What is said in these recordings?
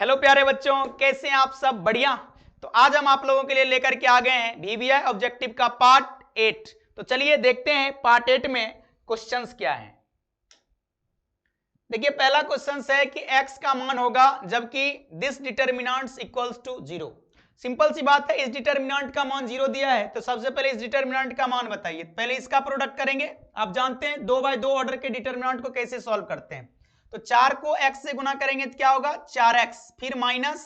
Hello प्यारे बच्चों, कैसे हैं आप सब? बढ़िया। तो आज हम आप लोगों के लिए लेकर के आ गए हैं VBI ऑब्जेक्टिव का पार्ट 8। तो चलिए देखते हैं पार्ट 8 में क्वेश्चंस क्या हैं। देखिए पहला क्वेश्चन है कि x का मान होगा जबकि this determinants equals to 0। Simple सी बात है, इस डिटर्मिनेंट का मान 0 दिया है तो सबसे पहले इस डिटर्मिनेंट का मान बताइए। पहले इसका प्रोडक्ट करेंगे। आप जानते हैं 2/2 ऑर्डर के डिटर्मिनेंट को कैसे सॉल्व करते हैं। तो 4 को x से गुना करेंगे तो क्या होगा 4x, फिर माइनस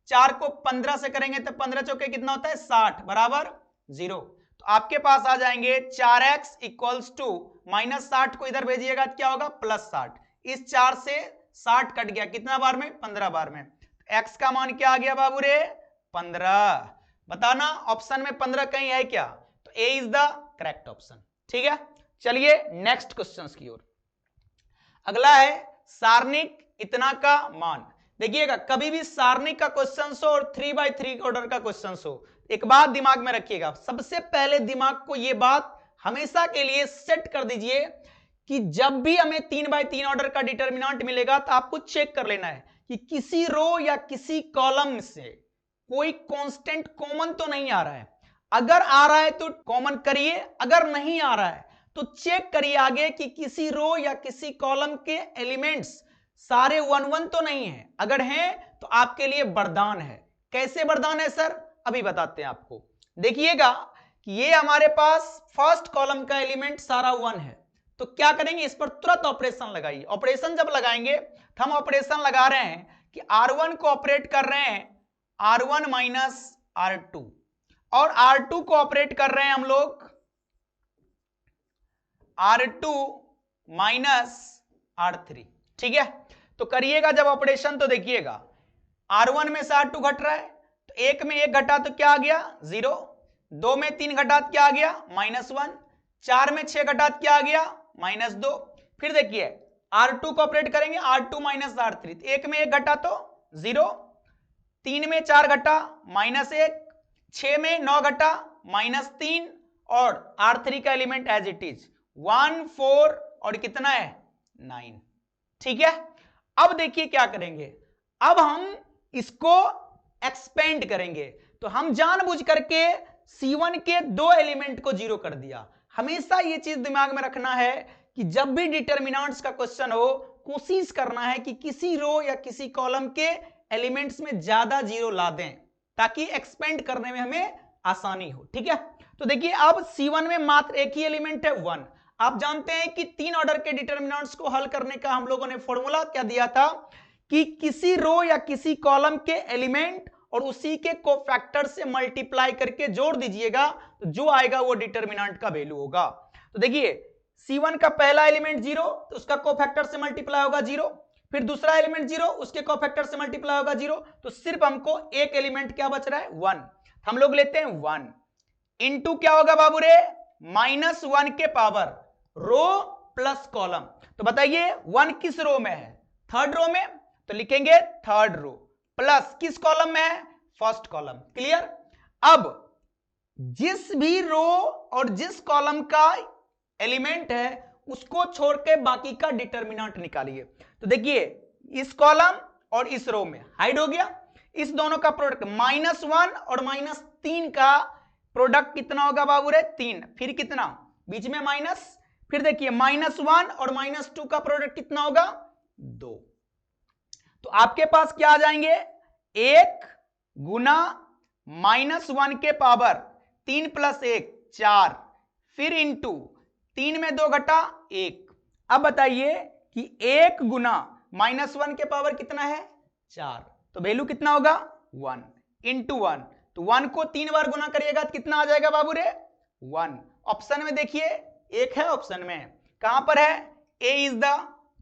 4 को 15 से करेंगे तो 15 चौके कितना होता है 60 बराबर 0। तो आपके पास आ जाएंगे 4x इक्वल्स टू माइनस 60 को इधर भेजिएगा तो क्या होगा प्लस 60। इस 4 से 60 कट गया, कितना बार में 15 बार में। x का मान क्या आ गया बाबू रे 15। बताना ऑप्शन में 15 कहीं है क्या? तो ए इज द करेक्ट ऑप्शन। ठीक है, चलिए नेक्स्ट क्वेश्चन की ओर। अगला है सारणिक इतना का मान। देखिएगा कभी भी सारणिक का क्वेश्चन हो और 3/3 ऑर्डर का क्वेश्चन हो, एक बात दिमाग में रखिएगा। सबसे पहले दिमाग को यह बात हमेशा के लिए सेट कर दीजिए कि जब भी हमें 3/3 ऑर्डर का डिटर्मिनेंट मिलेगा तो आपको चेक कर लेना है कि किसी रो या किसी कॉलम से कोई कांस्टेंट कॉमन तो नहीं आ रहा है। अगर आ रहा है तो कॉमन करिए, अगर नहीं आ रहा है तो चेक करिए आगे कि किसी रो या किसी कॉलम के एलिमेंट्स सारे 1 1 तो नहीं है। अगर हैं तो आपके लिए वरदान है। कैसे वरदान है सर? अभी बताते हैं आपको। देखिएगा कि ये हमारे पास फर्स्ट कॉलम का एलिमेंट सारा 1 है, तो क्या करेंगे इस पर तुरंत ऑपरेशन लगाइए। ऑपरेशन जब लगाएंगे तो हम ऑपरेशन लगा रहे हैं कि R1 को ऑपरेट कर रहे हैं R1 माइनस R2 और R2 को ऑपरेट कर रहे हैं हम लोग R2 माइनस R3। ठीक है, तो करिएगा जब ऑपरेशन तो देखिएगा R1 में से R2 घट रहा है तो 1 में 1 घटा तो क्या आ गया 0, 2 में 3 घटा तो क्या आ गया -1, 4 में 6 घटा तो क्या आ गया -2। फिर देखिए R2 को ऑपरेट करेंगे R2 माइनस R3, 1 में 1 घटा तो 0, 3 में 4 घटा -1, 6 में 9 घटा -3 और R3 का एलिमेंट एज इट इज 1 4 और कितना है 9। ठीक है, अब देखिए क्या करेंगे, अब हम इसको एक्सपेंड करेंगे। तो हम जानबूझ करके C1 के 2 एलिमेंट को 0 कर दिया। हमेशा ये चीज दिमाग में रखना है कि जब भी डिटर्मिनेंट्स का क्वेश्चन हो कोशिश करना है कि किसी रो या किसी कॉलम के एलिमेंट्स में ज्यादा 0 ला दें ताकि एक्सपेंड करने में हमें आसानी हो। ठीक है, तो देखिए अब C1 में मात्र एक ही एलिमेंट है 1। आप जानते हैं कि 3 ऑर्डर के डिटर्मिनेंट्स को हल करने का हम लोगों ने फॉर्मूला क्या दिया था कि किसी रो या किसी कॉलम के एलिमेंट और उसी के कोफैक्टर से मल्टीप्लाई करके जोड़ दीजिएगा तो जो आएगा वो डिटर्मिनेंट का वैल्यू होगा। तो देखिए C1 का पहला एलिमेंट 0 तो उसका कोफैक्टर से मल्टीप्लाई होगा 0, फिर दूसरा एलिमेंट 0 उसके कोफैक्टर से मल्टीप्लाई होगा 0, तो सिर्फ हमको एक एलिमेंट क्या बच रहा है 1। हम लोग लेते हैं 1 इंटू क्या होगा बाबू रे -1 के पावर रो प्लस कॉलम। तो बताइए 1 किस रो में है? थर्ड रो में, तो लिखेंगे थर्ड रो प्लस किस कॉलम में है? First column. क्लियर? अब जिस भी रो और जिस कॉलम का एलिमेंट है उसको छोड़ के बाकी का डिटर्मिनेंट निकालिए। तो देखिए इस कॉलम और इस रो में हाइड हो गया, इस दोनों का प्रोडक्ट -1 और -3 का प्रोडक्ट कितना होगा बाबू रे 3, फिर कितना बीच में माइनस, फिर देखिए -1 और -2 का प्रोडक्ट कितना होगा 2। तो आपके पास क्या आ जाएंगे 1 गुना -1 के पावर 3 + 1 4, फिर इंटू 3 में 2 घटा 1। अब बताइए कि 1 गुना -1 के पावर कितना है 4, तो वैल्यू कितना होगा 1 इंटू 1। तो 1 को 3 बार गुना करिएगा तो कितना आ जाएगा बाबू रे 1। ऑप्शन में देखिए 1 है, ऑप्शन में कहां पर है ए इज द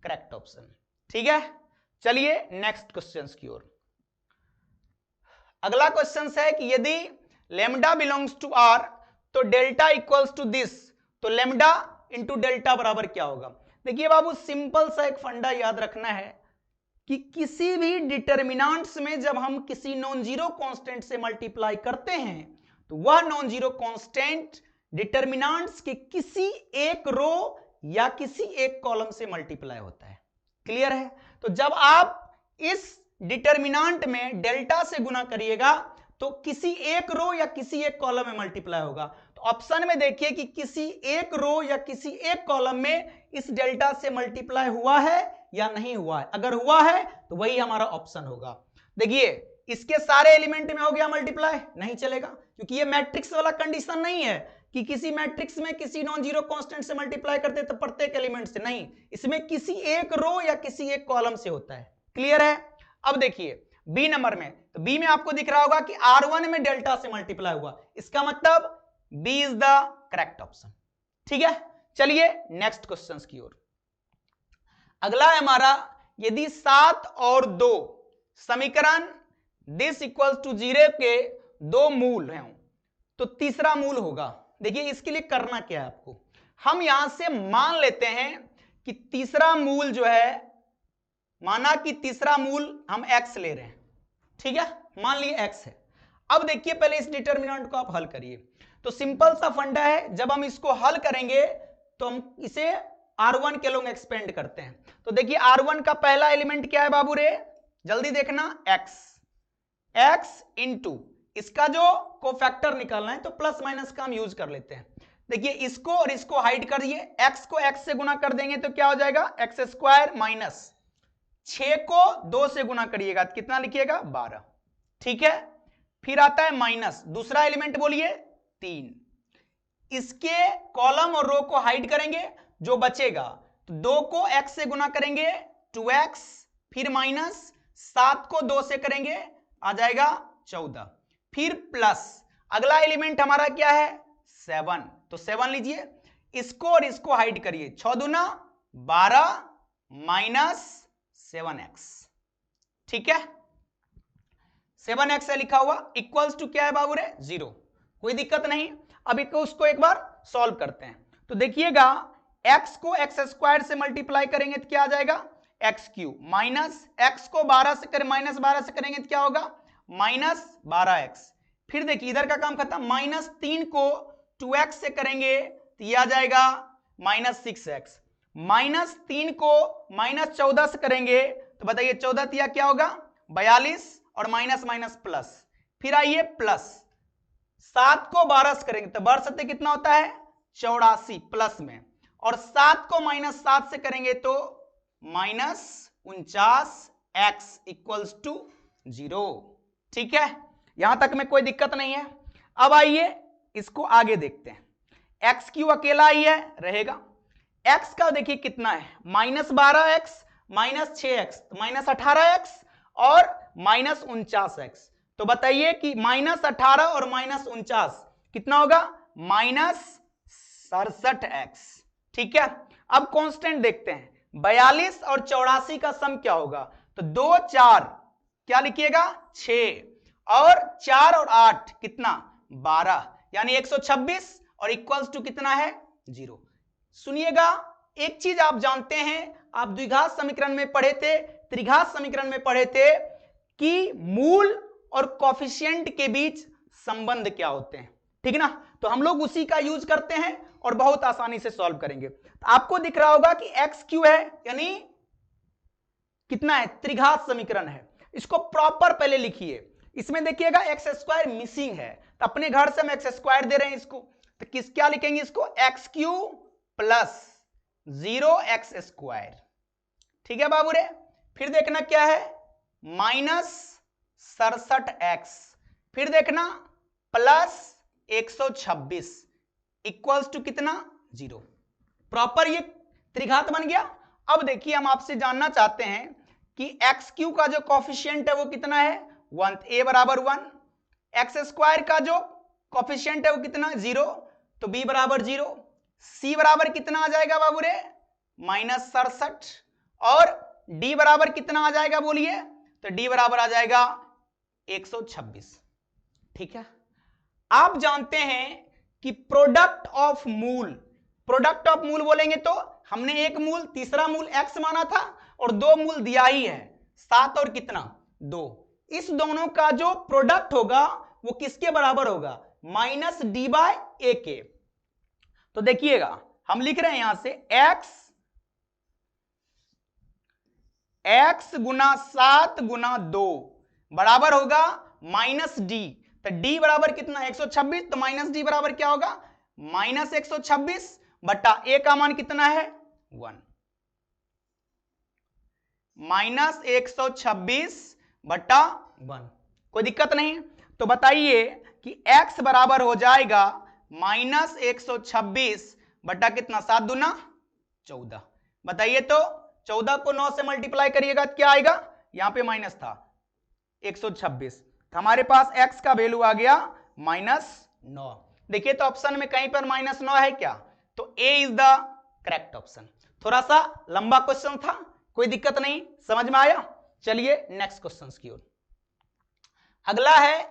करेक्ट ऑप्शन। ठीक है, चलिए नेक्स्ट क्वेश्चन की ओर। अगला क्वेश्चन है कि यदि लेमडा बिलोंग्स टू आर तो डेल्टा इक्वल्स टू दिस, तो लेमडा इंटू डेल्टा बराबर क्या होगा? देखिए बाबू सिंपल सा एक फंडा याद रखना है कि किसी भी डिटर्मिनेंट्स में जब हम किसी नॉन जीरो कांस्टेंट से मल्टीप्लाई करते हैं तो वह नॉन जीरो कांस्टेंट डिटर्मिनेंट्स के किसी एक रो या किसी एक कॉलम से मल्टीप्लाई होता है। क्लियर है? तो जब आप इस डिटर्मिनेंट में डेल्टा से गुना करिएगा तो किसी एक रो या किसी एक कॉलम में मल्टीप्लाई होगा। तो ऑप्शन में देखिए कि किसी एक रो या किसी एक कॉलम में इस डेल्टा से मल्टीप्लाई हुआ है या नहीं हुआ है। अगर हुआ है तो वही हमारा ऑप्शन होगा। देखिए इसके सारे एलिमेंट में हो गया मल्टीप्लाई, नहीं चलेगा क्योंकि ये मैट्रिक्स वाला कंडीशन नहीं है कि किसी मैट्रिक्स में किसी नॉन जीरो कांस्टेंट से मल्टीप्लाई करते तो प्रत्येक एलिमेंट से, नहीं, इसमें किसी एक रो या किसी एक कॉलम से होता है। क्लियर है? अब देखिए बी नंबर में, तो बी में आपको दिख रहा होगा कि R1 में डेल्टा से मल्टीप्लाई हुआ, इसका मतलब B is the correct option. ठीक है, चलिए नेक्स्ट क्वेश्चन की ओर। अगला है हमारा, यदि 7 और 2 समीकरण दिस इक्वल्स टू 0 के दो मूल हैं तो तीसरा मूल होगा। देखिए इसके लिए करना क्या है आपको, हम यहां से मान लेते हैं कि तीसरा मूल जो है, माना कि तीसरा मूल हम x ले रहे हैं, ठीक है, मान लिए x है। अब देखिए पहले इस डिटर्मिनेंट को आप हल करिए। तो सिंपल सा फंडा है, जब हम इसको हल करेंगे तो हम इसे R1 के लोग एक्सपेंड करते हैं। तो देखिए R1 का पहला एलिमेंट क्या है बाबू रे, जल्दी देखना, x इंटू इसका जो कोफैक्टर निकालना है तो प्लस माइनस का हम यूज कर लेते हैं। देखिए इसको और इसको हाइड कर दिए, x को x से गुना कर देंगे तो क्या हो जाएगा, x स्क्वायर माइनस 6 को 2 से गुना करिएगा तो कितना लिखिएगा, 12। ठीक है, फिर आता है माइनस, दूसरा एलिमेंट बोलिए 3, इसके कॉलम और रो को हाइड करेंगे, जो बचेगा तो 2 को x से गुना करेंगे 2x, फिर माइनस 7 को 2 से करेंगे आ जाएगा 14, फिर प्लस अगला एलिमेंट हमारा क्या है 7, तो 7 लीजिए, इसको और इसको हाइड करिए, 6 दूना 12 माइनस 7x। ठीक है, 7x है लिखा हुआ, इक्वल्स टू क्या है बाबू रे, 0, कोई दिक्कत नहीं। अब उसको एक बार सॉल्व करते हैं। तो देखिएगा x को x स्क्वायर से मल्टीप्लाई करेंगे तो क्या आ जाएगा, एक्स क्यूब, माइनस x को 12 से करें माइनस 12 से करेंगे तो क्या होगा, माइनस 12x। फिर देखिए इधर का काम खत्म, माइनस 3 को 2x से करेंगे तो ये आ जाएगा माइनस 6x, माइनस 3 को माइनस 14 से करेंगे तो बताइए 14 तिया क्या होगा, 42, और माइनस माइनस प्लस, फिर आइए प्लस 7 को 12 से करेंगे तो 12 सत्ते कितना होता है 84 प्लस में, और 7 को माइनस 7 से करेंगे तो माइनस 49x इक्वल्स टू 0। ठीक है, यहां तक में कोई दिक्कत नहीं है। अब आइए इसको आगे देखते हैं, x क्यू अकेला ही है रहेगा, x का देखिए कितना है, माइनस 12x माइनस 6x तो माइनस 18x और माइनस 49x, तो बताइए कि माइनस 18 और माइनस 49 कितना होगा, माइनस 67x। ठीक है, अब कांस्टेंट देखते हैं, 42 और 84 का सम क्या होगा, तो 2 4 क्या लिखिएगा 6, और 4 और 8 कितना 12, यानी 126, और इक्वल्स टू कितना है 0। सुनिएगा एक चीज आप जानते हैं, आप द्विघात समीकरण में पढ़े थे, त्रिघात समीकरण में पढ़े थे कि मूल और कोफिशिएंट के बीच संबंध क्या होते हैं, ठीक ना, तो हम लोग उसी का यूज करते हैं और बहुत आसानी से सॉल्व करेंगे। तो आपको दिख रहा होगा कि एक्स क्यू है, यानी कितना है, त्रिघात समीकरण है, इसको प्रॉपर पहले लिखिए। इसमें देखिएगा एक्स स्क्वायर मिसिंग है, तो अपने घर से हम एक्स स्क्वायर दे रहे हैं इसको, तो किस क्या लिखेंगे इसको, x Q plus 0x square. ठीक है बाबू रे, फिर देखना क्या है, माइनस 67x, फिर देखना प्लस 126 इक्वल्स टू कितना 0। प्रॉपर ये त्रिघात बन गया। अब देखिए हम आपसे जानना चाहते हैं कि एक्स क्यू का जो कॉफिशिएंट है वो कितना है 1, a बराबर 1, एक्स स्क्वायर का जो कॉफिशिएंट है वो कितना 0, तो b बराबर 0, c बराबर कितना आ जाएगा बाबू रे माइनस 67, और d बराबर कितना आ जाएगा बोलिए, तो d बराबर आ जाएगा 126। ठीक है, आप जानते हैं कि प्रोडक्ट ऑफ मूल, प्रोडक्ट ऑफ मूल बोलेंगे तो हमने एक मूल तीसरा मूल x माना था और दो मूल दिया ही है 7 और कितना 2, इस दोनों का जो प्रोडक्ट होगा वो किसके बराबर होगा, माइनस डी बाय ए के। तो देखिएगा हम लिख रहे हैं यहां से x गुना 7 गुना 2 बराबर होगा माइनस डी। तो डी बराबर कितना 126, तो माइनस डी बराबर क्या होगा माइनस 126 बटा ए का मान कितना है 1, माइनस 126 बटा 1। कोई दिक्कत नहीं। तो बताइए कि x बराबर हो जाएगा माइनस 126 बटा कितना 7 दूना 14। बताइए तो 14 को 9 से मल्टीप्लाई करिएगा तो क्या आएगा, यहां पे माइनस था 126, तो हमारे पास x का वैल्यू आ गया -9। देखिए तो ऑप्शन में कहीं पर -9 है क्या, तो A is the correct option. थोड़ा सा लंबा क्वेश्चन था, कोई दिक्कत नहीं, समझ में आया। चलिए नेक्स्ट क्वेश्चन की ओर। अगला है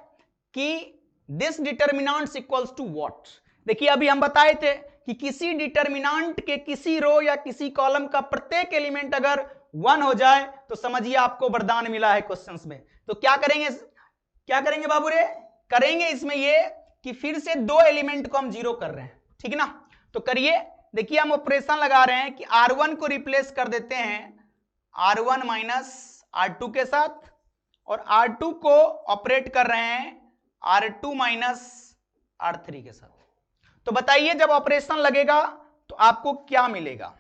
कि this determinants equals to what. देखिए अभी हम बताए थे कि किसी डिटर्मिनेंट के किसी रो या किसी कॉलम का प्रत्येक एलिमेंट अगर 1 हो जाए तो समझिए आपको वरदान मिला है क्वेश्चंस में। तो क्या करेंगे बाबू रे, करेंगे इसमें ये कि फिर से 2 एलिमेंट को हम 0 कर रहे हैं, ठीक ना। तो करिए, देखिए हम ऑपरेशन लगा रहे हैं कि R1 को रिप्लेस कर देते हैं R1 माइनस R2 के साथ, और R2 को ऑपरेट कर रहे हैं R2 माइनस R3 के साथ। तो बताइए जब ऑपरेशन लगेगा तो आपको क्या मिलेगा।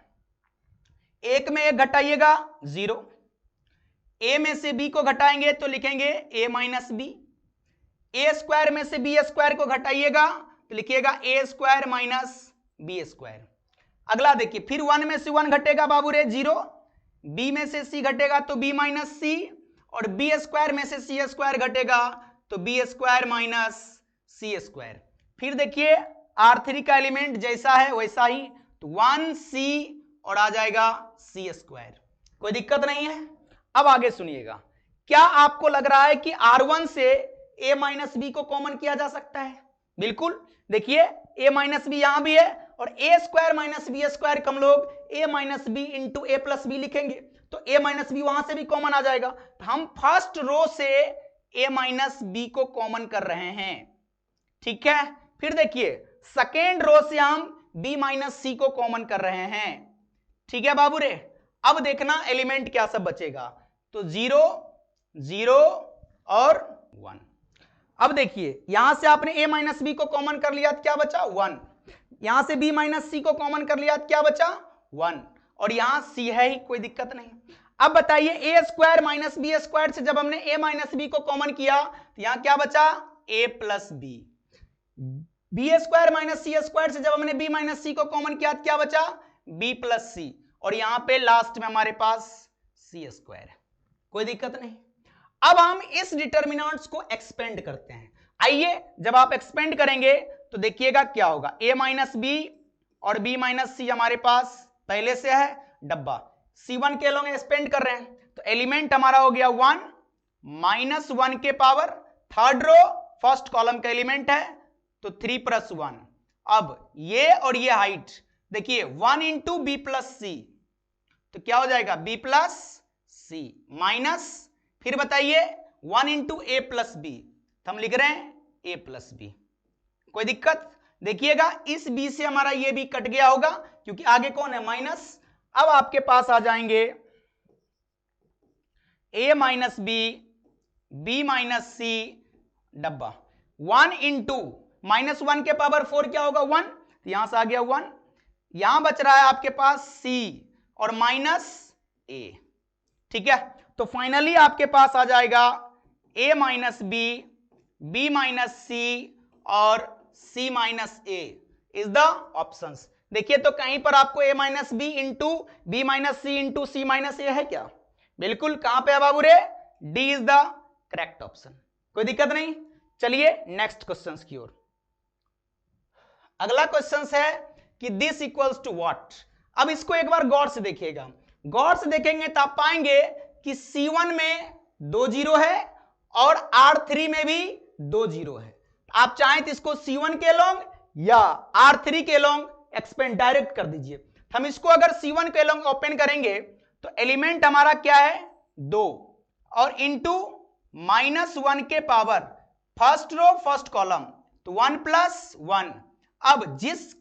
एक में एक घटाइएगा 0, a में से b को घटाएंगे तो लिखेंगे a minus B, A square में से बी स्क्वायर को घटाइएगा तो लिखिएगा a square minus B square. अगला देखिए फिर 1 में से 1 घटेगा बाबू रे 0, b में से c घटेगा तो b माइनस सी, और बी स्क्वायर में से सी स्क्वायर घटेगा तो B square minus C square. फिर देखिए R3 का एलिमेंट जैसा है वैसा ही, तो 1c और आ जाएगा सी स्क्वायर। कोई दिक्कत नहीं है। अब आगे सुनिएगा, क्या आपको लग रहा है कि R1 से a माइनस बी को कॉमन किया जा सकता है? बिल्कुल। देखिए a माइनस बी यहां भी है, और a square minus B square को हम लोग a minus B into A plus B लिखेंगे, तो a माइनस बी वहां से भी कॉमन आ जाएगा। तो हम फर्स्ट रो से a माइनस बी को कॉमन कर रहे हैं, ठीक है। फिर देखिए सेकेंड रो से हम b माइनस सी को कॉमन कर रहे हैं, ठीक है बाबू रे। अब देखना एलिमेंट क्या सब बचेगा, तो 0 0 और 1। अब देखिए यहां से आपने a माइनस बी को कॉमन कर लिया तो क्या बचा 1, यहां से b माइनस सी को कॉमन कर लिया तो क्या बचा 1, और यहां c है ही, कोई दिक्कत नहीं। अब बताइए a square minus B square से जब हमने a माइनस बी को कॉमन किया तो यहां क्या बचा a plus B, B square minus C square से जब हमने b माइनस सी को कॉमन किया तो क्या बचा b प्लस सी, और यहां पे लास्ट में हमारे पास सी स्क्वायर है, कोई दिक्कत नहीं। अब हम इस डिटर्मिनेंट्स को एक्सपेंड करते हैं। आइए जब आप एक्सपेंड करेंगे तो देखिएगा क्या होगा, a माइनस बी और b माइनस सी हमारे पास पहले से है डब्बा, c1 के लोग एक्सपेंड कर रहे हैं, तो एलिमेंट हमारा हो गया 1 माइनस 1 के power, third row first column का एलिमेंट है तो 3 प्लस 1। अब ये और ये हाइट देखिए 1 इंटू बी प्लस सी, तो क्या हो जाएगा b प्लस सी माइनस, फिर बताइए 1 इंटू ए प्लस बी, तो हम लिख रहे हैं a प्लस बी। कोई दिक्कत, देखिएगा इस b से हमारा ये भी कट गया होगा क्योंकि आगे कौन है माइनस। अब आपके पास आ जाएंगे a minus B, b minus C डब्बा, 1 इंटू माइनस 1 के पावर 4 क्या होगा 1, तो यहां से आ गया 1, यहां बच रहा है आपके पास c और माइनस a, ठीक है। तो फाइनली आपके पास आ जाएगा a minus B, b minus C और c minus a is the options. देखिए तो कहीं पर आपको a minus B into B minus C into C minus A है क्या, बिल्कुल। कहां पे है बाबू रे, D is the correct option, कोई दिक्कत नहीं। चलिए नेक्स्ट क्वेश्चंस की ओर। अगला क्वेश्चन है कि दिस इक्वल्स टू व्हाट। अब इसको एक बार गौर से देखिएगा, गौर से देखेंगे तो आप पाएंगे कि C1 में 2 0 है और R3 में भी 2 0 है। आप चाहें तो इसको C1 के लोग या R3 के लोग एक्सपेंड डायरेक्ट कर दीजिए। हम इसको अगर C1 के लोग ओपन करेंगे तो एलिमेंट हमारा क्या है 2 और इंटू -1 के power first row first column, तो 1 प्लस 1। अब जिस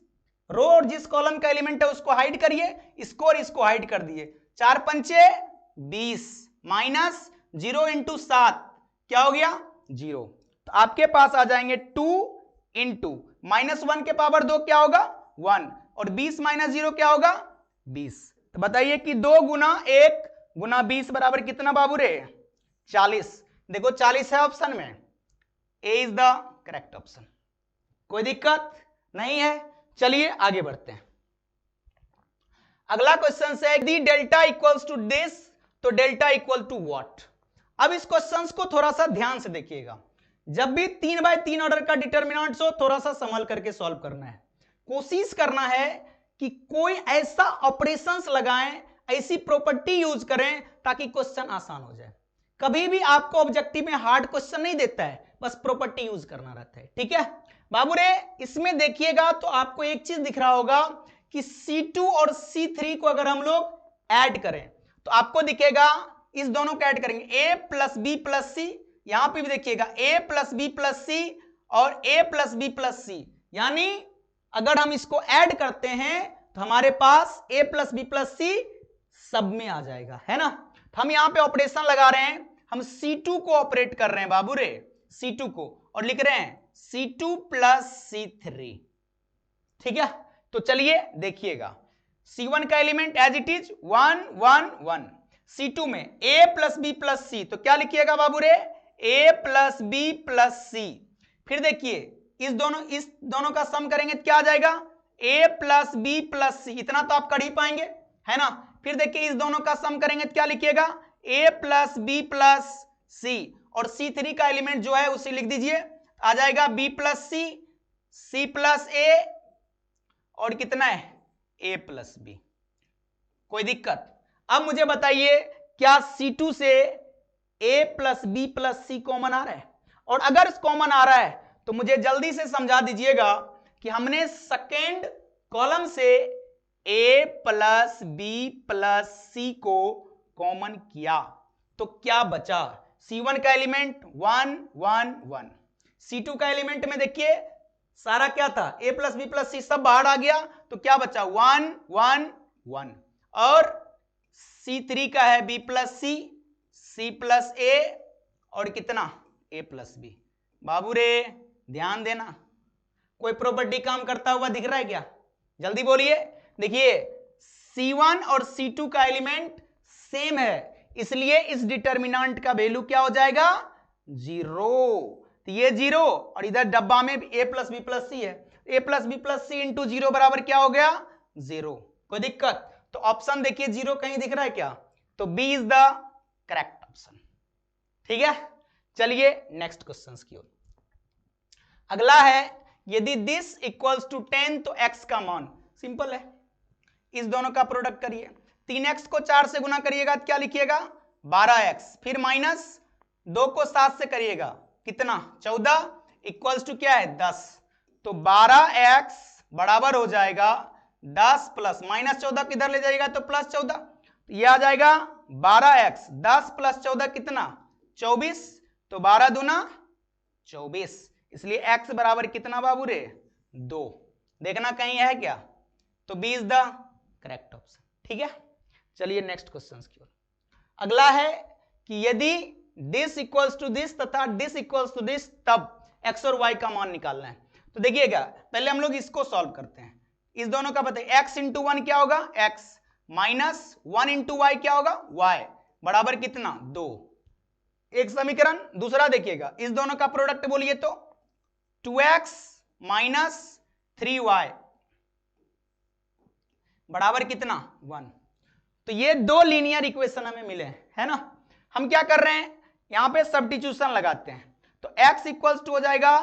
रो और जिस कॉलम का एलिमेंट है उसको हाइड करिए, इसको और इसको हाइड कर दिए, 4 पंचे 20 माइनस 0 इंटू 7 क्या हो गया 0। तो आपके पास आ जाएंगे 2 इंटू -1 के पावर 2 क्या होगा 1 और 20 माइनस 0 क्या होगा 20। तो बताइए कि 2 गुना 1 गुना 20 बराबर कितना बाबू रे 40। देखो 40 है ऑप्शन में, ए इज द करेक्ट ऑप्शन। कोई दिक्कत नहीं है। चलिए आगे बढ़ते हैं। अगला क्वेश्चन है दी डेल्टा इक्वल्स टू दिस, तो डेल्टा इक्वल टू व्हाट। अब इस क्वेश्चन को थोड़ा सा ध्यान से देखिएगा। जब भी 3/3 ऑर्डर का डिटर्मिनेंट्स हो थोड़ा सा संभल करके सॉल्व करना है। कोशिश करना है कि कोई ऐसा ऑपरेशंस लगाएं, ऐसी प्रॉपर्टी यूज करें ताकि क्वेश्चन आसान हो जाए। कभी भी आपको ऑब्जेक्टिव में हार्ड क्वेश्चन नहीं देता है, बस प्रॉपर्टी यूज करना रहता है। ठीक है बाबू रे, इसमें देखिएगा तो आपको एक चीज दिख रहा होगा कि C2 और C3 को अगर हम लोग ऐड करें तो आपको दिखेगा, इस दोनों को ऐड करेंगे A प्लस बी प्लस सी, यहां पे भी देखिएगा A प्लस बी प्लस सी और A प्लस बी प्लस सी, यानी अगर हम इसको ऐड करते हैं तो हमारे पास A प्लस बी प्लस सी सब में आ जाएगा, है ना। तो हम यहां पे ऑपरेशन लगा रहे हैं, हम C2 को ऑपरेट कर रहे हैं बाबू रे, C2 को, और लिख रहे हैं C2 प्लस C3। ठीक है, तो चलिए देखिएगा C1 का element as it is 1 1 1, C2 में A प्लस बी प्लस सी, तो क्या लिखिएगा बाबू रे A प्लस बी प्लस सी। फिर देखिए इस दोनों का सम करेंगे तो क्या आ जाएगा A प्लस बी प्लस सी, इतना तो आप कर ही पाएंगे, है ना। फिर देखिए इस दोनों का सम करेंगे तो क्या लिखिएगा A प्लस बी प्लस सी, और C3 का एलिमेंट जो है उसे लिख दीजिए, आ जाएगा B plus C, C plus A और कितना है A प्लस बी। कोई दिक्कत। अब मुझे बताइए क्या C2 से A plus B plus C common आ रहा है, और अगर कॉमन आ रहा है तो मुझे जल्दी से समझा दीजिएगा कि हमने सेकेंड कॉलम से A प्लस बी प्लस सी को कॉमन किया तो क्या बचा। C1 का एलिमेंट 1 1 1, C2 का एलिमेंट में देखिए सारा क्या था A प्लस बी प्लस सी सब बाहर आ गया, तो क्या बचा 1 1 1, और C3 का है B plus C, C plus A और कितना A प्लस बी। बाबू रे ध्यान देना, कोई प्रॉपर्टी काम करता हुआ दिख रहा है क्या, जल्दी बोलिए। देखिए C1 और C2 का एलिमेंट सेम है, इसलिए इस डिटर्मिनेंट का वैल्यू क्या हो जाएगा 0। तो ये 0 और इधर डब्बा में A plus B plus C है, A plus B plus C into 0 बराबर क्या हो गया 0। कोई दिक्कत। तो ऑप्शन देखिए 0 कहीं दिख रहा है क्या, तो B is the correct option. ठीक है, चलिए नेक्स्ट क्वेश्चन की ओर। अगला है यदि दिस इक्वल्स टू 10 तो x का मान, सिंपल है, इस दोनों का प्रोडक्ट करिए, 3x को 4 से गुना करिएगा तो क्या लिखिएगा 12x, फिर माइनस 2 को 7 से करिएगा कितना 14 इक्वल्स टू क्या है 10, तो 12x बराबर हो जाएगा 10 प्लस माइनस 14 किधर ले जाएगा तो प्लस 14, तो ये आ जाएगा 12x 10 प्लस 14 कितना 24, तो 12 दूना 24, इसलिए x बराबर कितना बाबू रे 2। देखना कहीं है क्या, तो B is the correct option. ठीक है, चलिए नेक्स्ट क्वेश्चन की ओर। अगला है कि यदि दिस इक्वल्स टू दिस तथा दिस इक्वल्स टू दिस तब x और y का मान निकालना है। तो देखिएगा पहले हम लोग इसको सॉल्व करते हैं, इस दोनों का बताइए x इंटू 1 क्या होगा x, माइनस 1 इंटू वाई क्या होगा y, बराबर कितना 2, एक समीकरण। दूसरा देखिएगा इस दोनों का प्रोडक्ट बोलिए तो 2x माइनस 3y बराबर कितना 1। तो ये दो लीनियर इक्वेशन हमें मिले हैं, है ना। हम क्या कर रहे हैं यहां पे सब्स्टिट्यूशन लगाते हैं, तो x इक्वल्स टू हो जाएगा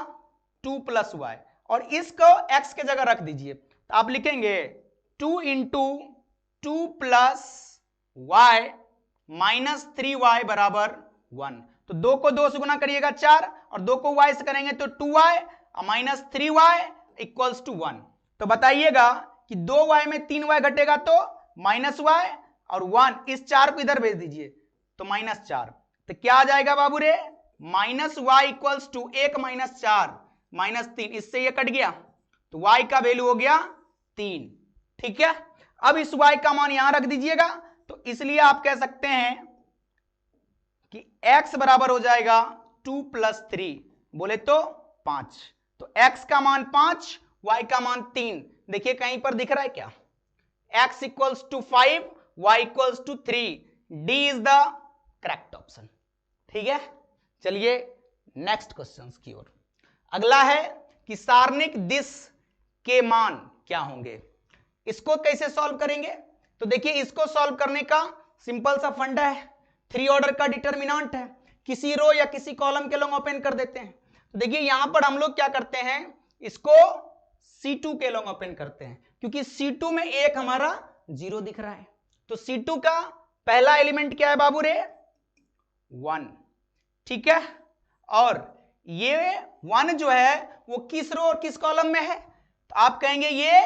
2 प्लस वाई, और इसको x के जगह रख दीजिए, तो आप लिखेंगे 2 into 2 plus Y minus 3y बराबर 1। तो 2 को 2 से गुना करिएगा 4, और 2 को y से करेंगे तो 2y minus 3y equals to 1। तो बताइएगा कि 2y में 3y घटेगा तो माइनस y, और 1 इस 4 को इधर भेज दीजिए तो माइनस 4, तो क्या आ जाएगा बाबू रे minus y equals to 1 minus 4 minus 3, इससे ये कट गया तो y का वैल्यू हो गया 3। ठीक है, अब इस y का मान यहां रख दीजिएगा तो इसलिए आप कह सकते हैं कि x बराबर हो जाएगा 2 + 3, बोले तो 5। तो x का मान 5, y का मान 3। देखिए कहीं पर दिख रहा है क्या? x = 5, y = 3। D is the correct option. ठीक है, चलिए नेक्स्ट क्वेश्चन की ओर। अगला है कि सारणिक दिश के मान क्या होंगे। इसको कैसे सॉल्व करेंगे? तो देखिए इसको सॉल्व करने का सिंपल सा फंडा है, 3 ऑर्डर का डिटर्मिनेंट है। किसी रो या किसी कॉलम के लोग ओपन कर देते हैं। तो देखिए यहां पर हम लोग क्या करते हैं, इसको C2 के लोग ओपन करते हैं, क्योंकि C2 में एक हमारा 0 दिख रहा है। तो C2 का पहला एलिमेंट क्या है बाबू रे? 1। ठीक है, और ये 1 जो है वो किस रो और किस कॉलम में है? तो आप कहेंगे ये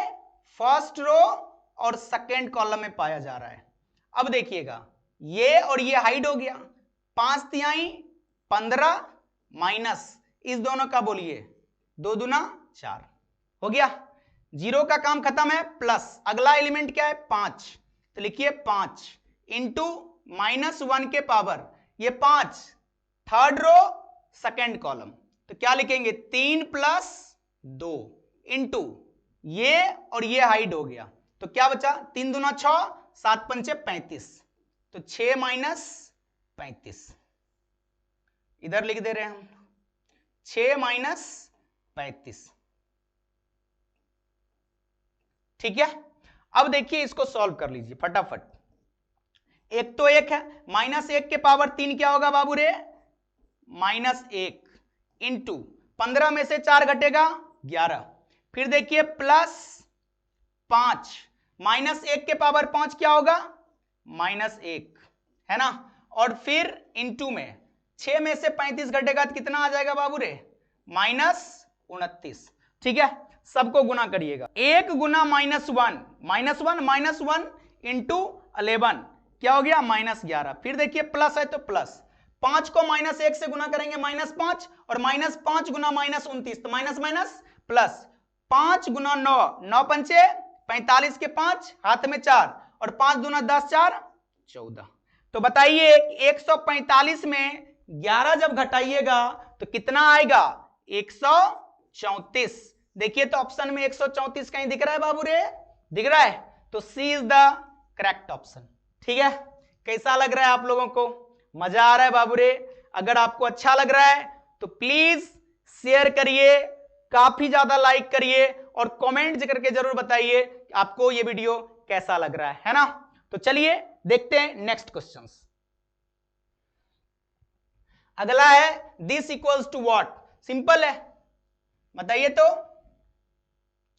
फर्स्ट रो और सेकेंड कॉलम में पाया जा रहा है। अब देखिएगा ये और ये हाइड हो गया, 5 तिहाई 15 माइनस इस दोनों का बोलिए 2 दूना 4 हो गया। 0 का काम खत्म है, प्लस अगला एलिमेंट क्या है? 5। तो लिखिए 5 इंटू -1 के पावर ये 5 थर्ड रो सेकेंड कॉलम। तो क्या लिखेंगे? 3 + 2 इंटू ये और ये हाइड हो गया, तो क्या बचा? 3 दूना 6, 7 पंचे 35, तो 6 - 35 इधर लिख दे रहे हैं हम, 6 - 35। ठीक है, अब देखिए इसको सॉल्व कर लीजिए फटाफट। एक तो एक है, -1 के पावर 3 क्या होगा बाबू रे? -1 इंटू 15 में से 4 घटेगा 11। फिर देखिए +5 -1 के पावर 5 क्या होगा? -1 है ना, और फिर इंटू में 6 में से 35 घटेगा तो कितना आ जाएगा बाबू रे? -29। ठीक है, सबको गुना करिएगा। 1 गुना -1 इंटू 11 क्या हो गया? -11। फिर देखिए प्लस है तो प्लस, 5 को -1 से गुना करेंगे -5, और -5 गुना -29 तो माइनस माइनस प्लस, 5 गुना 9, 9 पंचे 45 के 5 हाथ में 4, और 5 दूना 10, 4 14। तो बताइए 145 में 11 जब घटाइएगा तो कितना आएगा? 134। देखिए तो ऑप्शन में 134 कहीं दिख रहा है बाबू रे? दिख रहा है, तो सी इज द करेक्ट ऑप्शन। ठीक है, कैसा लग रहा है आप लोगों को? मजा आ रहा है बाबू रे? अगर आपको अच्छा लग रहा है तो प्लीज शेयर करिए, काफी ज्यादा लाइक करिए, और कमेंट करके जरूर बताइए आपको ये वीडियो कैसा लग रहा है ना। तो चलिए देखते हैं नेक्स्ट क्वेश्चन। अगला है this equals to what. Simple है, बताइए तो।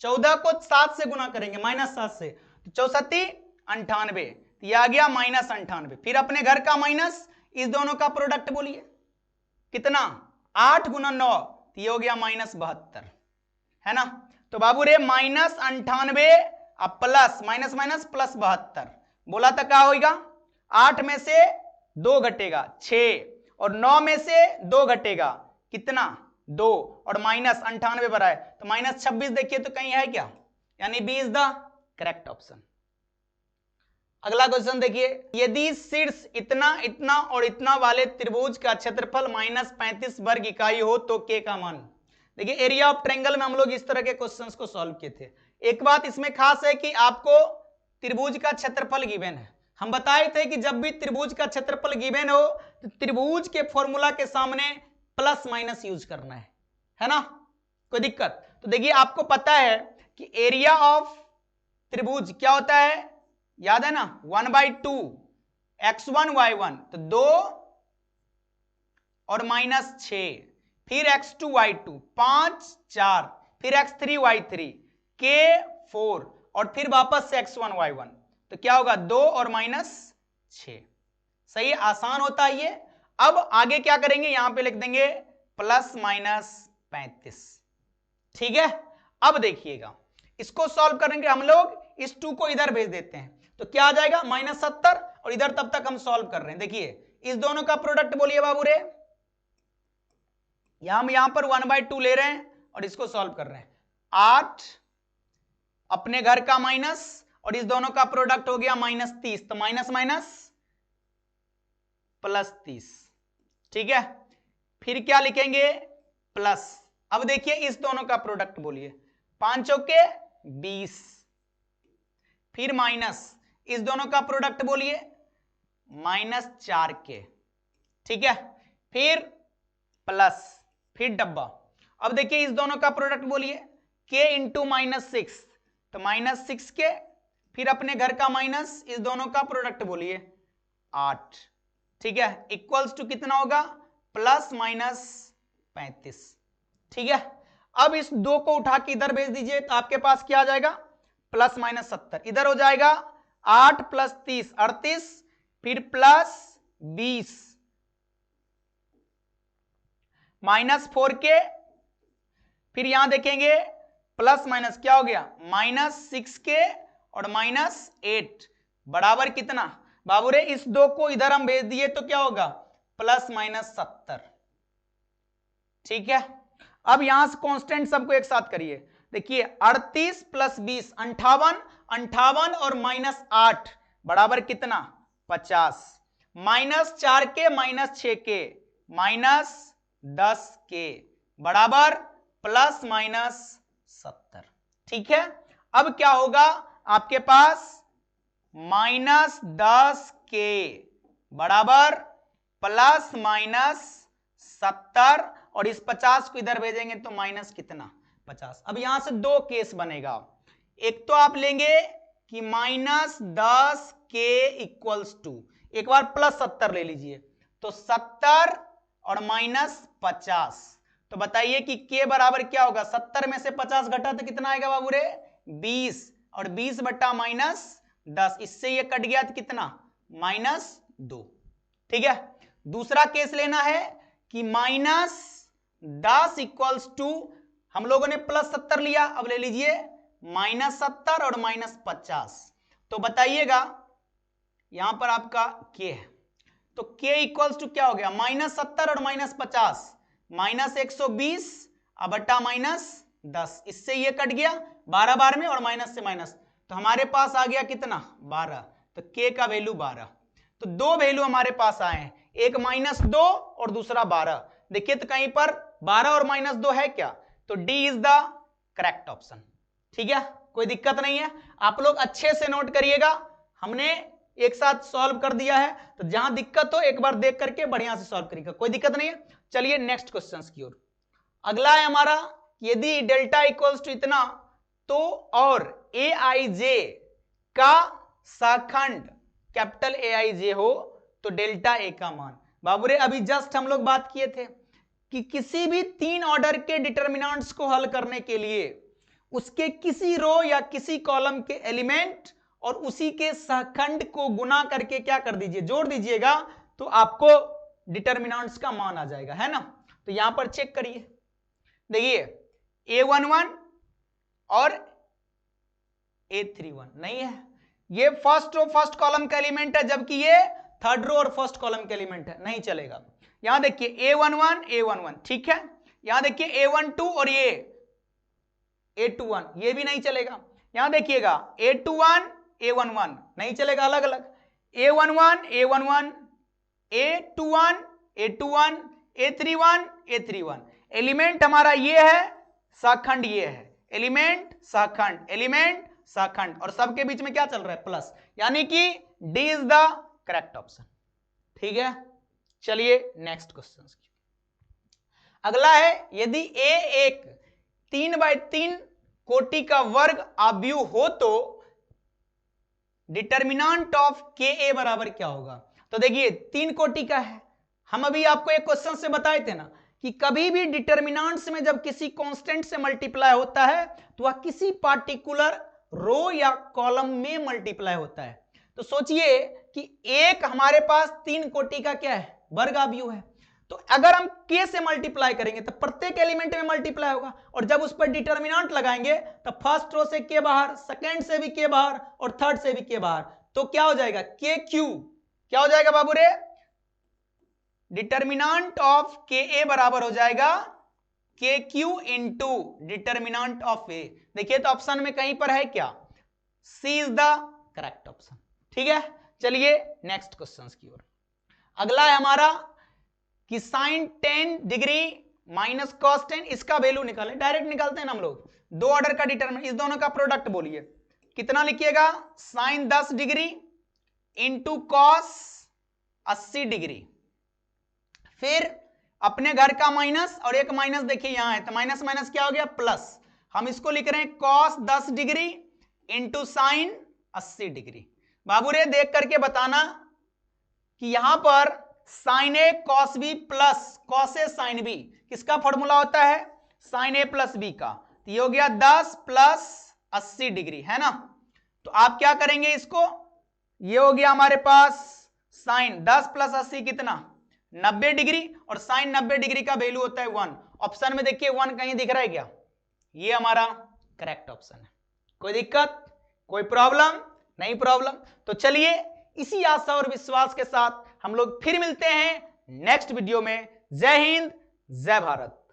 14 को 7 से गुना करेंगे, -7 से, तो 64 98, ये आ गया -98। फिर अपने घर का माइनस इस दोनों का प्रोडक्ट बोलिए कितना? 8 गुना 9, ये हो गया -72 है ना। तो बाबू रे -98 अब प्लस माइनस माइनस प्लस 72 बोला था क्या होगा? 8 में से 2 घटेगा 6, और 9 में से 2 घटेगा कितना? 2, और -98 बना है तो -26। देखिए तो कहीं है क्या? यानी B is the correct option. अगला क्वेश्चन देखिए, यदि शीर्ष इतना इतना और इतना वाले त्रिभुज का क्षेत्रफल -35 वर्ग इकाई हो तो के का मान। देखिए एरिया ऑफ ट्रायंगल में हम लोग इस तरह के क्वेश्चंस को सॉल्व किए थे। एक बात इसमें खास है कि आपको त्रिभुज का क्षेत्रफल गिवन है। हम बताए थे कि जब भी त्रिभुज का क्षेत्रफल गिवन हो तो त्रिभुज के फॉर्मूला के सामने प्लस माइनस यूज करना है ना, कोई दिक्कत? तो देखिए आपको पता है कि एरिया ऑफ त्रिभुज क्या होता है, याद है ना? 1/2 x1 y1, तो 2 और -6, फिर x2 y2 5 4, फिर x3 y3 k 4, और फिर वापस से x1 y1, तो क्या होगा? 2 और -6। सही है, आसान होता है ये। अब आगे क्या करेंगे? यहां पे लिख देंगे +-35। ठीक है, अब देखिएगा इसको सॉल्व करेंगे हम लोग, इस 2 को इधर भेज देते हैं तो क्या आ जाएगा? -70, और इधर तब तक हम सॉल्व कर रहे हैं। देखिए इस दोनों का प्रोडक्ट बोलिए बाबू रे। हम यहां पर 1/2 ले रहे हैं और इसको सॉल्व कर रहे हैं। 8 अपने घर का माइनस और इस दोनों का प्रोडक्ट हो गया -30, तो माइनस माइनस +30, ठीक है। फिर क्या लिखेंगे प्लस। अब देखिए इस दोनों का प्रोडक्ट बोलिए, 5 चौके 20, फिर माइनस इस दोनों का प्रोडक्ट बोलिए -4 के, ठीक है, फिर प्लस, फिर डब्बा। अब देखिए इस दोनों का प्रोडक्ट बोलिए k इंटू -6, तो -6 के, फिर अपने घर का माइनस, इस दोनों का प्रोडक्ट बोलिए 8, ठीक है, इक्वल्स टू कितना होगा ±35, ठीक है। अब इस 2 को उठा के इधर भेज दीजिए तो आपके पास क्या आ जाएगा +-70, इधर हो जाएगा 8 + 30 38, फिर +20 -4 के, फिर यहां देखेंगे प्लस माइनस क्या हो गया -6 के और -8 बराबर कितना बाबू रे, इस 2 को इधर हम भेज दिए तो क्या होगा +-70, ठीक है। अब यहां से कांस्टेंट सबको एक साथ करिए, देखिए 38 + 20 58, 58 और -8 बराबर कितना 50, -4 के -6 के -10 के बराबर +-70, ठीक है। अब क्या होगा आपके पास -10 के बराबर +-70, और इस 50 को इधर भेजेंगे तो माइनस कितना 50। अब यहां से 2 केस बनेगा, एक तो आप लेंगे कि -10 के इक्वल्स टू, एक बार +70 ले लीजिए तो 70 और -50, तो बताइए कि k बराबर क्या होगा, 70 में से 50 घटा तो कितना आएगा बाबू रे 20, और 20 बटा -10, इससे ये कट गया तो कितना -2, ठीक है। दूसरा केस लेना है कि -10 इक्वल्स टू, हम लोगों ने +70 लिया, अब ले लीजिए -70 और -50, तो बताइएगा यहां पर आपका k है, तो k इक्वल्स टू क्या हो गया -70 और -50 -120 अब बटा -10, इससे ये कट गया 12 बार में और माइनस से माइनस, तो हमारे पास आ गया कितना 12, तो k का वैल्यू 12, तो 2 वैल्यू हमारे पास आए हैं, एक -2 और दूसरा 12। देखिए तो कहीं पर 12 और -2 है क्या, तो D is the correct option, ठीक है, कोई दिक्कत नहीं है। आप लोग अच्छे से नोट करिएगा, हमने एक साथ सॉल्व कर दिया है, तो जहां दिक्कत हो एक बार देख करके बढ़िया से सॉल्व करिएगा, कोई दिक्कत नहीं है। चलिए नेक्स्ट क्वेश्चन की ओर। अगला है हमारा, यदि डेल्टा इक्वल्स टू इतना तो और ए आई जे का सखंड कैपिटल ए आई जे हो तो डेल्टा ए का मान। बाबूरे अभी जस्ट हम लोग बात किए थे कि किसी भी 3 ऑर्डर के डिटर्मिनेंट्स को हल करने के लिए उसके किसी रो या किसी कॉलम के एलिमेंट और उसी के सहखंड को गुना करके क्या कर दीजिए जोड़ दीजिएगा, तो आपको डिटर्मिनेंट्स का मान आ जाएगा, है ना। तो यहां पर चेक करिए, देखिए A11 और A31 नहीं है, ये फर्स्ट रो फर्स्ट कॉलम का एलिमेंट है, जबकि ये थर्ड रो और फर्स्ट कॉलम का एलिमेंट है, नहीं चलेगा। यहां देखिए A11 ठीक है, यहां देखिए A12 और ये A21 ये भी नहीं चलेगा। यहां देखिएगा A21 A11 नहीं चलेगा, अलग अलग A11 A11 A21 A21 A31 A31, element हमारा ये है, सहखंड ये है, एलिमेंट सहखंड एलिमेंट सहखंड, और सबके बीच में क्या चल रहा है प्लस, यानी कि D is the correct option, ठीक है। चलिए नेक्स्ट क्वेश्चन। अगला है, यदि ए एक 3/3 कोटि का वर्ग आव्यूह हो तो डिटर्मिनेंट ऑफ के ए बराबर क्या होगा। तो देखिए 3 कोटि का है, हम अभी आपको एक क्वेश्चन से बताए थे ना कि कभी भी डिटर्मिनेंट्स में जब किसी कांस्टेंट से मल्टीप्लाई होता है तो वह किसी पार्टिकुलर रो या कॉलम में मल्टीप्लाई होता है। तो सोचिए कि एक हमारे पास 3 कोटि का क्या है वर्ग आव्यूह है, तो अगर हम k से मल्टीप्लाई करेंगे तो प्रत्येक एलिमेंट में मल्टीप्लाई होगा, और जब उस पर डिटर्मिनेंट लगाएंगे तो फर्स्ट रो से k बाहर, सेकंड से भी k बाहर और थर्ड से भी k बाहर, तो क्या हो जाएगा k क्यू, क्या हो जाएगा बाबू रे, डिटर्मिनेंट ऑफ के ए बराबर हो जाएगा के क्यू इंटू डिटर्मिनेंट ऑफ ए। देखिए तो ऑप्शन में कहीं पर है क्या सी इज द करेक्ट ऑप्शन। ठीक है, चलिए नेक्स्ट क्वेश्चन की ओर। अगला है हमारा कि साइन 10 डिग्री माइनस कॉस 10, इसका वैल्यू निकाले। डायरेक्ट निकालते हैं ना हम लोग, दो ऑर्डर का डिटरमिनेंट, इस दोनों का प्रोडक्ट बोलिए कितना लिखिएगा, sine 10 degree into cos 80 degree, फिर अपने घर का माइनस और एक माइनस देखिए यहां है, तो माइनस माइनस क्या हो गया प्लस, हम इसको लिख रहे हैं cos 10 degree into sine 80 degree. बाबू रे देख करके बताना कि यहां पर sine A cos B plus cos A sine B किसका फॉर्मूला होता है, साइन ए प्लस बी का, तो ये हो गया 10 प्लस 80 डिग्री है ना। तो आप क्या करेंगे इसको, ये हो गया हमारे पास साइन 10 प्लस 80 कितना 90 डिग्री, और साइन 90 डिग्री का वैल्यू होता है 1। ऑप्शन में देखिए 1 कहीं दिख रहा है क्या, ये हमारा करेक्ट ऑप्शन है। कोई दिक्कत, कोई प्रॉब्लम नहीं प्रॉब्लम। तो चलिए इसी आशा और विश्वास के साथ हम लोग फिर मिलते हैं नेक्स्ट वीडियो में। जय हिंद, जय भारत।